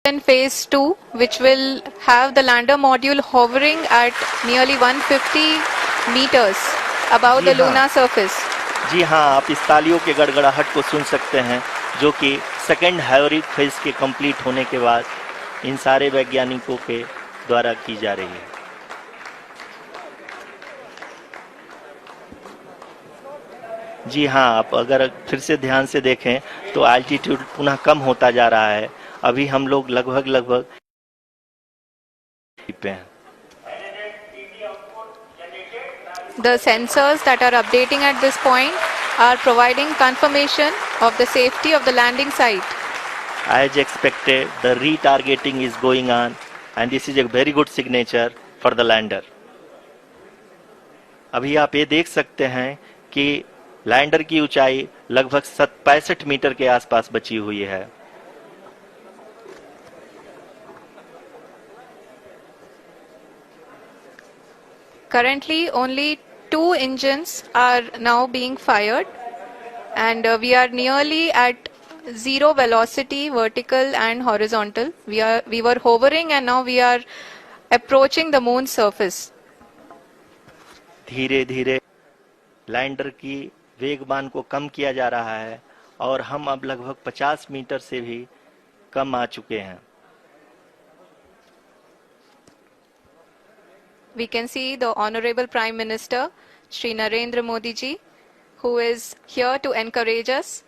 in phase 2, which will have the lander module hovering at nearly 150 meters above the lunar surface. जी हाँ, आप इस तालियों के गड़गड़ाहट को सुन सकते हैं, जो कि सेकेंड हाइब्रिड फेज के कंप्लीट होने के बाद इन सारे वैज्ञानिकों के द्वारा की जा रही है। जी हाँ, आप अगर फिर से ध्यान से देखें तो एल्टीट्यूड पुनः कम होता जा रहा है। अभी हम लोग लगभग पे हैं। The sensors that are updating at this point are providing confirmation of the safety of the landing site. As expected, the retargeting is going on and this is a very good signature for the lander. अभी आप ये देख सकते हैं कि lander की ऊंचाई लगभग 65 मीटर के आसपास बची हुई है। Currently, only 2 engines are now being fired, and we are nearly at zero velocity, vertical and horizontal. We were hovering, and now we are approaching the moon's surface. धीरे धीरे लैंडर की वेगमान को कम किया जा रहा है और हम अब लगभग 50 मीटर से भी कम आ चुके हैं। We can see the Honorable Prime Minister, Shri Narendra Modi ji, who is here to encourage us,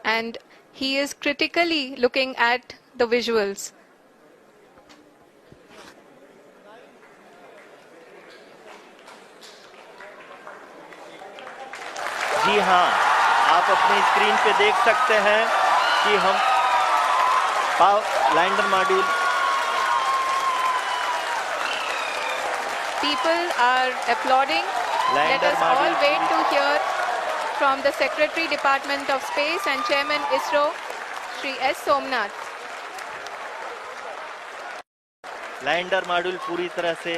and he is critically looking at the visuals. जी हाँ, आप अपनी स्क्रीन पे देख सकते हैं कि हम lander module People are applauding. Let us all wait to hear from the Secretary Department of Space and Chairman ISRO, Shri S. Somnath. Lander module पूरी तरह से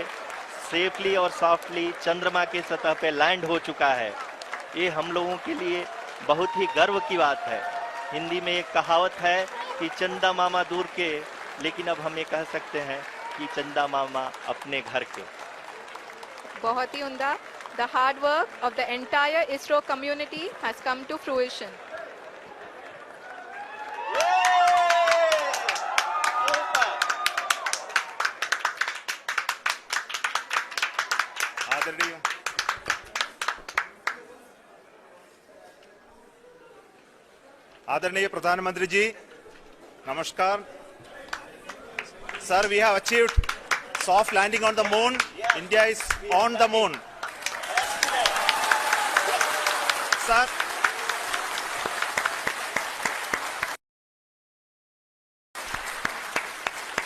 सेफली और सॉफ्टली चंद्रमा के सतह पे लैंड हो चुका है। ये हम लोगों के लिए बहुत ही गर्व की बात है। हिंदी में एक कहावत है कि चंदा मामा दूर के, लेकिन अब हम ये कह सकते हैं कि चंदा मामा अपने घर के। बहुत ही उम्दा. The hard work of the entire ISRO community has come to fruition. आदरणीय प्रधानमंत्री जी, नमस्कार। Sir, we have achieved soft landing on the moon. India is on the moon. Sir,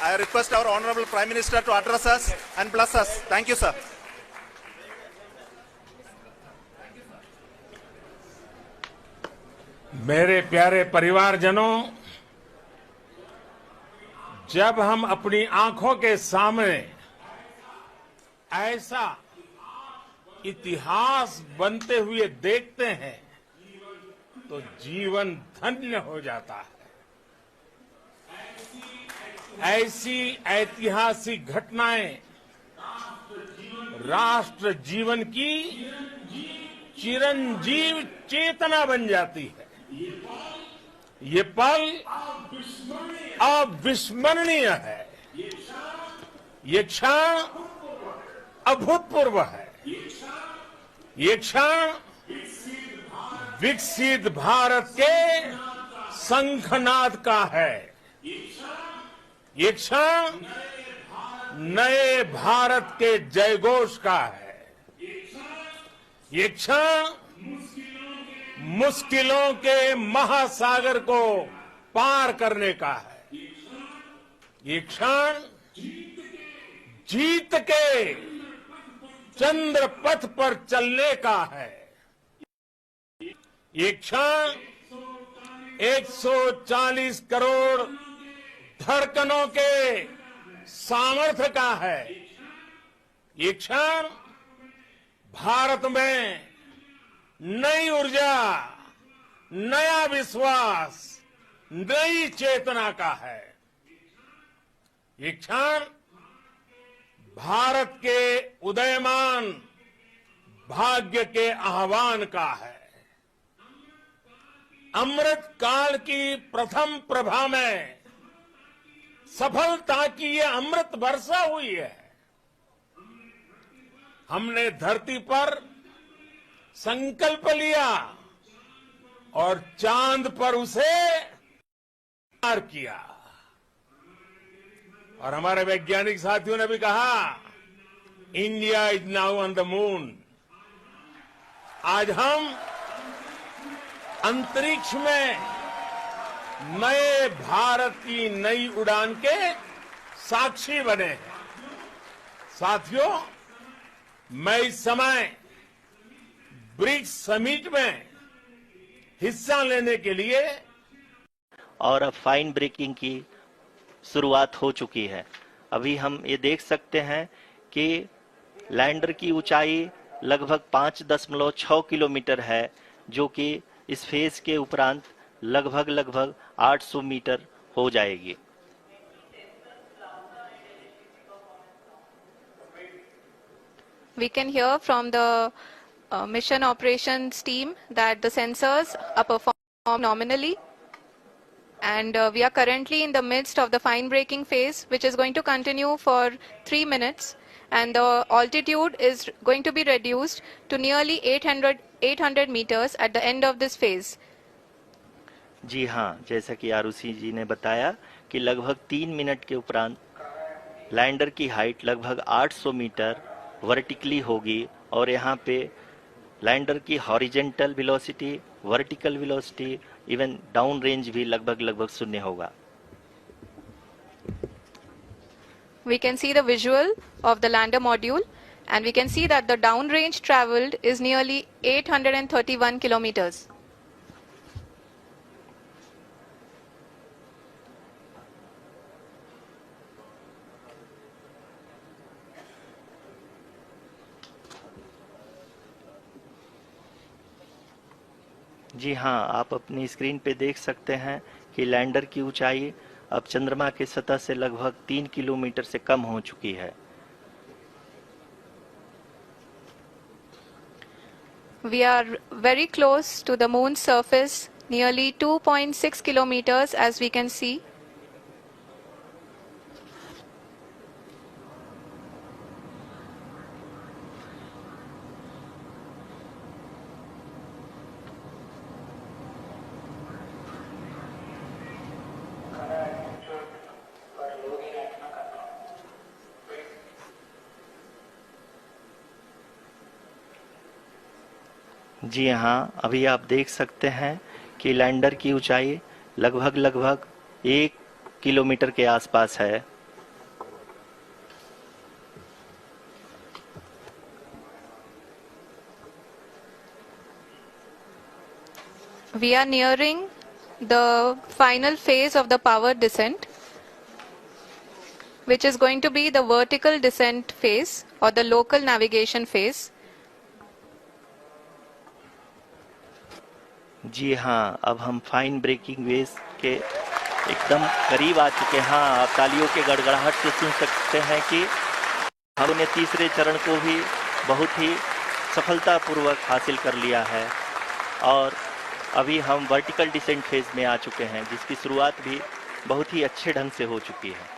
I request our Honorable Prime Minister to address us and bless us. Thank you, sir. मेरे प्यारे परिवारजनों, जब हम अपनी आंखों के सामने ऐसा इतिहास बनते हुए देखते हैं तो जीवन धन्य हो जाता है। ऐसी ऐतिहासिक घटनाएं राष्ट्र जीवन की चिरंजीव चेतना बन जाती है। ये पल अविस्मरणीय है। ये क्षण अभूतपूर्व है। ये क्षण विकसित भारत के शंखनाद का है। ये क्षण नए भारत के जयघोष का है। ये क्षण मुश्किलों के महासागर को पार करने का है। ये क्षण जीत के चंद्र पथ पर चलने का है। ये क्षण 140 करोड़ धड़कनों के सामर्थ्य का है। ये क्षण भारत में नई ऊर्जा, नया विश्वास, नई चेतना का है। ये क्षण भारत के उदयमान भाग्य के आह्वान का है। अमृत काल की प्रथम प्रभा में सफलता की ये अमृत वर्षा हुई है। हमने धरती पर संकल्प लिया और चांद पर उसे पार किया। और हमारे वैज्ञानिक साथियों ने भी कहा, India is now on the moon. आज हम अंतरिक्ष में नए भारत की नई उड़ान के साक्षी बने हैं। साथियों, मैं इस समय ब्रिक्स समिट में हिस्सा लेने के लिए और अब फाइन ब्रेकिंग की शुरुआत हो चुकी है। अभी हम ये देख सकते हैं कि लैंडर की ऊंचाई लगभग 5.6 किलोमीटर है, जो कि इस फेज के उपरांत लगभग 800 मीटर हो जाएगी। We can hear from the mission operations team that the sensors are performing nominally, and we are currently in the midst of the fine braking phase, which is going to continue for 3 minutes, and the altitude is going to be reduced to nearly 800 meters at the end of this phase. जी हाँ, जैसा कि आरुषि जी ने बताया कि लगभग 3 minute के उपरांत lander की हाइट लगभग 800 मीटर वर्टिकली होगी और यहाँ पे लैंडर की horizontal velocity, vertical velocity, even down range भी लगभग शून्य होगा। We can see the visual of the lander module, and we can see that the down range traveled is nearly 831 kilometers. जी हाँ, आप अपनी स्क्रीन पे देख सकते हैं कि लैंडर की ऊंचाई अब चंद्रमा की सतह से लगभग 3 किलोमीटर से कम हो चुकी है। We are very close to the moon's surface, nearly 2.6 kilometers, as we can see. जी हाँ, अभी आप देख सकते हैं कि लैंडर की ऊंचाई लगभग 1 किलोमीटर के आसपास है। We are nearing the final phase of the power descent, which is going to be the vertical descent phase or the local navigation phase. जी हाँ, अब हम फाइन ब्रेकिंग वेव के एकदम करीब आ चुके हैं। हाँ, आप तालियों के गड़गड़ाहट से सुन सकते हैं कि हमने तीसरे चरण को भी बहुत ही सफलतापूर्वक हासिल कर लिया है और अभी हम वर्टिकल डिसेंट फेज में आ चुके हैं, जिसकी शुरुआत भी बहुत ही अच्छे ढंग से हो चुकी है।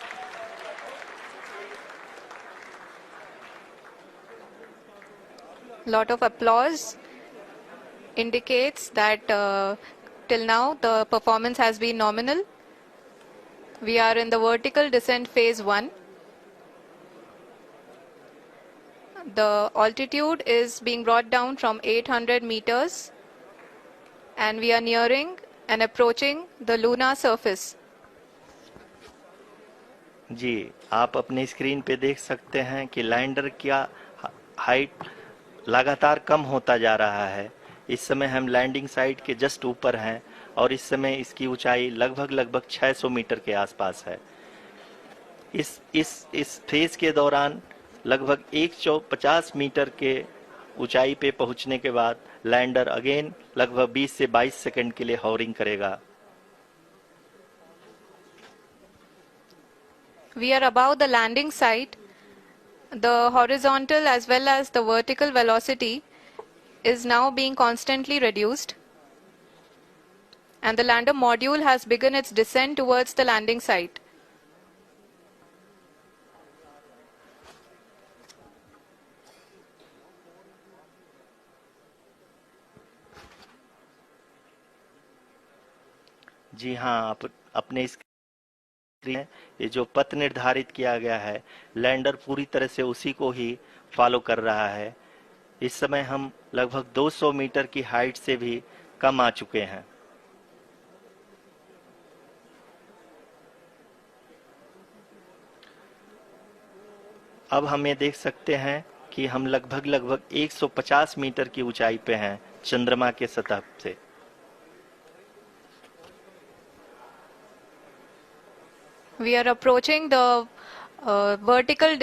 Lot of applause indicates that till now the performance has been nominal. We are in the vertical descent phase 1. The altitude is being brought down from 800 meters and we are nearing and approaching the lunar surface. जी, आप अपने screen पे देख सकते हैं कि lander का height लगातार कम होता जा रहा है। इस समय हम लैंडिंग साइट के जस्ट ऊपर हैं और इस समय इसकी ऊंचाई लगभग 600 मीटर के आसपास है। इस फेज के दौरान लगभग 150 मीटर के ऊंचाई पे पहुंचने के बाद लैंडर अगेन लगभग 20 से 22 सेकंड के लिए हॉवरिंग करेगा। We are above the landing site. The horizontal as well as the vertical velocity is now being constantly reduced. And the lander module has begun its descent towards the landing site. जी हाँ, आप अपने screen ये जो पथ निर्धारित किया गया है, लैंडर पूरी तरह से उसी को ही फॉलो कर रहा है। इस समय हम लगभग 200 मीटर की हाइट से भी कम आ चुके हैं। अब हम ये देख सकते हैं कि हम लगभग 150 मीटर की ऊंचाई पे हैं चंद्रमा के सतह से। We are approaching the vertical